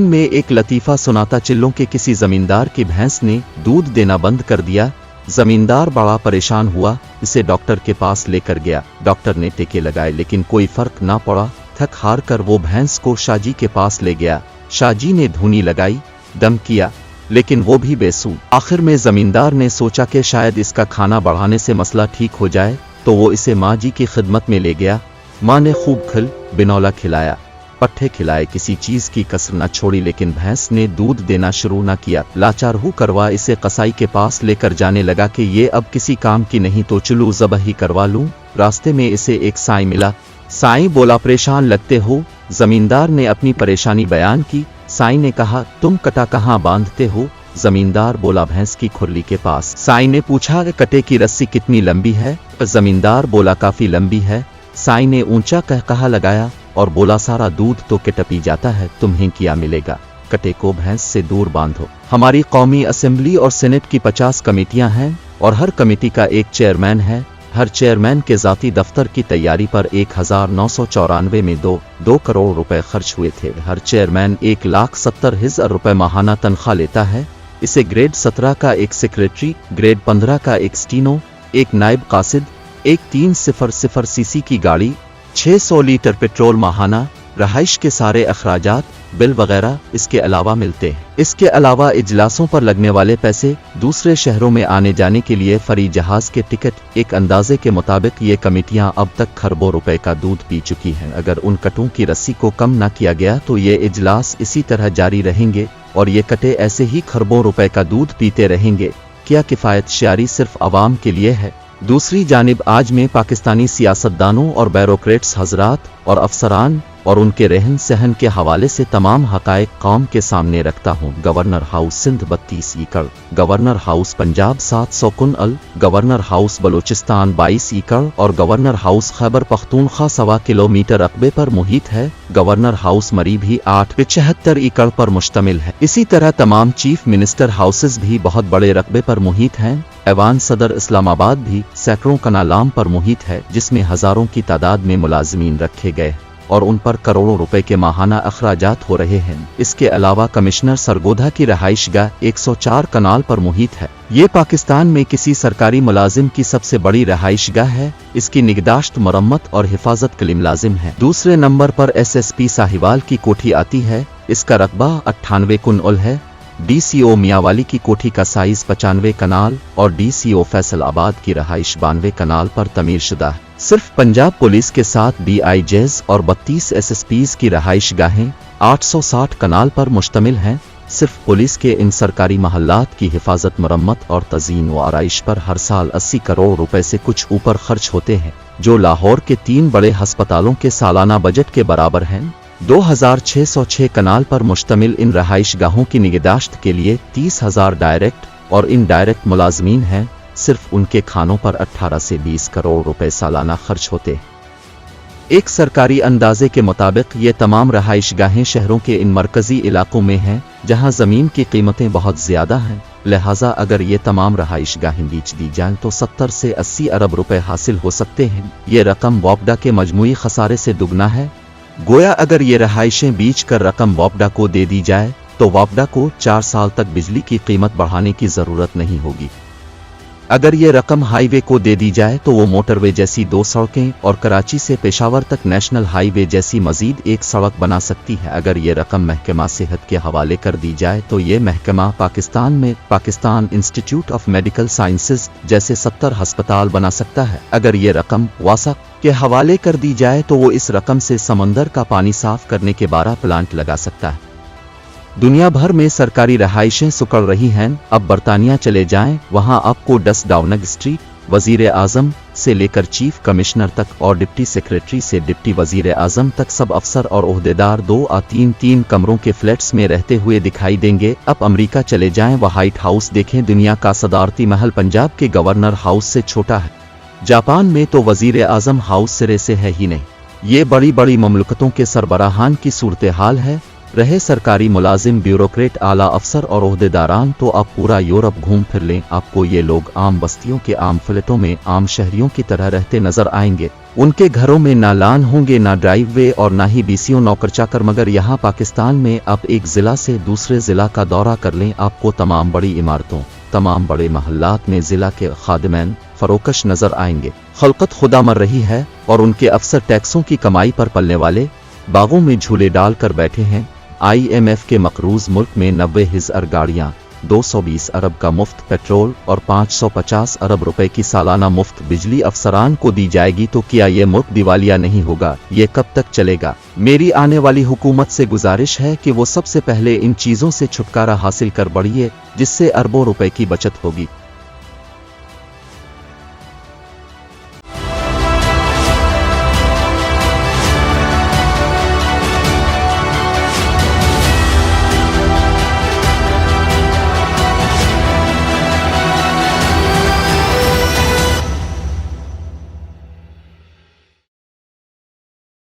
में एक लतीफ़ा सुनाता चिल्लों के किसी जमींदार की भैंस ने दूध देना बंद कर दिया। जमींदार बड़ा परेशान हुआ, इसे डॉक्टर के पास लेकर गया। डॉक्टर ने टीके लगाए लेकिन कोई फर्क ना पड़ा। थक हार कर वो भैंस को शाहजी के पास ले गया। शाहजी ने धूनी लगाई, दम किया, लेकिन वो भी बेसूद। आखिर में जमींदार ने सोचा कि शायद इसका खाना बढ़ाने से मसला ठीक हो जाए, तो वो इसे माँ जी की खिदमत में ले गया। माँ ने खूब खिल बिनौला खिलाया, पट्ठे खिलाए, किसी चीज की कसर न छोड़ी, लेकिन भैंस ने दूध देना शुरू न किया। लाचार हो करवा इसे कसाई के पास लेकर जाने लगा कि ये अब किसी काम की नहीं तो चलूं ज़बह ही करवा लूं। रास्ते में इसे एक साईं मिला। साईं बोला, परेशान लगते हो? जमींदार ने अपनी परेशानी बयान की। साईं ने कहा, तुम कटा कहाँ बांधते हो? जमींदार बोला, भैंस की खुरली के पास। साईं ने पूछा, कटे की रस्सी कितनी लंबी है? जमींदार बोला, काफी लंबी है। साईं ने ऊंचा कहकहा लगाया और बोला, सारा दूध तो कट पी जाता है, तुम्हें क्या मिलेगा? कटे को भैंस से दूर बांधो। हमारी कौमी असेंबली और सेनेट की 50 कमेटियां हैं और हर कमेटी का एक चेयरमैन है। हर चेयरमैन के जाती दफ्तर की तैयारी पर 1994 में 2 करोड़ रुपए खर्च हुए थे। हर चेयरमैन 1,70,000 रुपए माहाना तनख्वाह लेता है। इसे ग्रेड 17 का एक सेक्रेटरी, ग्रेड 15 का एक स्टीनो, एक नायब कासिद, एक 300 सीसी की गाड़ी, 600 लीटर पेट्रोल माहाना, रहाइश के सारे अखराजात, बिल वगैरह इसके अलावा मिलते हैं। इसके अलावा इजलासों पर लगने वाले पैसे, दूसरे शहरों में आने जाने के लिए फरी जहाज के टिकट। एक अंदाजे के मुताबिक ये कमेटियां अब तक खरबों रुपए का दूध पी चुकी हैं। अगर उन कटों की रस्सी को कम न किया गया तो ये इजलास इसी तरह जारी रहेंगे और ये कटे ऐसे ही खरबों रुपए का दूध पीते रहेंगे। क्या किफ़ायत शायरी सिर्फ अवाम के लिए है? दूसरी जानिब आज में पाकिस्तानी सियासतदानों और बैरोक्रेट्स हजरात और अफसरान और उनके रहन सहन के हवाले से तमाम हकायक कौम के सामने रखता हूँ। गवर्नर हाउस सिंध 32 एकड़, गवर्नर हाउस पंजाब 700 कुनल, गवर्नर हाउस बलूचिस्तान 22 एकड़ और governor house Khyber Pakhtunkhwa 1.25 kilometre रकबे पर मुहित है। गवर्नर हाउस मरी भी 875 एकड़ पर मुश्तमिल है। इसी तरह तमाम चीफ मिनिस्टर हाउसेज भी बहुत बड़े रकबे पर मुहित हैं। ऐवान सदर इस्लामाबाद भी सैकड़ों कनालाम पर मुहित है, जिसमें हजारों की तादाद में मुलाजमीन रखे गए और उन पर करोड़ों रुपए के माहाना अखराजात हो रहे हैं। इसके अलावा कमिश्नर सरगोधा की रहाइशगाह 104 कनाल पर मुहित है। ये पाकिस्तान में किसी सरकारी मुलाजिम की सबसे बड़ी रहाइशगाह है। इसकी निगहदाश्त, मरम्मत और हिफाजत के लिए मुलाजिम है। दूसरे नंबर पर SSP साहिवाल की कोठी आती है। इसका रकबा 98 कुनल है। DCO मियावाली की कोठी का साइज 95 कनाल और DCO फैसलाबाद की रहाइश 92 कनाल पर तमीर शुदा है। सिर्फ पंजाब पुलिस के साथ DIJs और 32 SSPs की रहाइश गाहें 860 कनाल पर मुश्तमिल हैं। सिर्फ पुलिस के इन सरकारी महल्लात की हिफाजत, मरम्मत और तज़ीन व आराइश पर हर साल 80 करोड़ रुपए से कुछ ऊपर खर्च होते हैं, जो लाहौर के 3 बड़े हस्पतालों के सालाना बजट के बराबर हैं। 2606 कनाल पर मुश्तमिल इन रहाइश गाहों की निगहदाश्त के लिए 30,000 डायरेक्ट और इनडायरेक्ट मुलाजमीन हैं। सिर्फ उनके खानों पर 18 से 20 करोड़ रुपए सालाना खर्च होते हैं। एक सरकारी अंदाजे के मुताबिक ये तमाम रहाइश गाहें शहरों के इन मरकजी इलाकों में हैं, जहां ज़मीन की कीमतें बहुत ज़्यादा हैं। लिहाजा अगर ये तमाम रहाइश गाहें बेच दी जाएं तो 70 से 80 अरब रुपए हासिल हो सकते हैं। ये रकम वॉपडा के मजमूई खसारे से दुगना है। गोया अगर ये रहाइशें बीच कर रकम वॉपडा को दे दी जाए तो वॉपडा को 4 साल तक बिजली की कीमत बढ़ाने की ज़रूरत नहीं होगी। अगर ये रकम हाईवे को दे दी जाए तो वो मोटरवे जैसी 2 सड़कें और कराची से पेशावर तक नेशनल हाईवे जैसी मजीद एक सड़क बना सकती है। अगर ये रकम महकमा सेहत के हवाले कर दी जाए तो ये महकमा पाकिस्तान में Pakistan institute of medical sciences जैसे 70 हस्पताल बना सकता है। अगर ये रकम वासा के हवाले कर दी जाए तो वो इस रकम से समंदर का पानी साफ करने के 12 प्लांट लगा सकता है। दुनिया भर में सरकारी रहाइशें सुकड़ रही हैं। अब बरतानिया चले जाएं, वहां आपको 10 डाउनिंग स्ट्रीट, वजीर आजम से लेकर चीफ कमिश्नर तक और डिप्टी सेक्रेटरी से डिप्टी वजीर आजम तक सब अफसर और ओहदेदार 2 या 3 कमरों के फ्लैट्स में रहते हुए दिखाई देंगे। अब अमेरिका चले जाएं, वह व्हाइट हाउस देखें, दुनिया का सदारती महल पंजाब के गवर्नर हाउस से छोटा है। जापान में तो वजीर आजम हाउस सिरे से है ही नहीं। ये बड़ी बड़ी ममलकतों के सरबराहान की सूरत हाल है। रहे सरकारी मुलाजिम, ब्यूरोक्रेट, आला अफसर और ओहदेदारान तो अब पूरा यूरोप घूम फिर लें, आपको ये लोग आम बस्तियों के आम फ्लैटों में आम शहरियों की तरह रहते नजर आएंगे। उनके घरों में ना लान होंगे, ना ड्राइववे और ना ही बीसीओ नौकर चाकर। मगर यहाँ पाकिस्तान में अब एक जिला से दूसरे जिला का दौरा कर लें, आपको तमाम बड़ी इमारतों, तमाम बड़े महल्लात में जिला के खादिमैन फरोकश नजर आएंगे। खलकत खुदा मर रही है और उनके अफसर टैक्सों की कमाई पर पलने वाले बागों में झूले डाल कर बैठे हैं। IMF के मकरूज मुल्क में 90,000 गाड़ियां, 220 अरब का मुफ्त पेट्रोल और 550 अरब रुपए की सालाना मुफ्त बिजली अफसरान को दी जाएगी, तो क्या ये मुल्क दिवालिया नहीं होगा? ये कब तक चलेगा? मेरी आने वाली हुकूमत से गुजारिश है कि वो सबसे पहले इन चीजों से छुटकारा हासिल कर बढ़िए, जिससे अरबों रुपए की बचत होगी।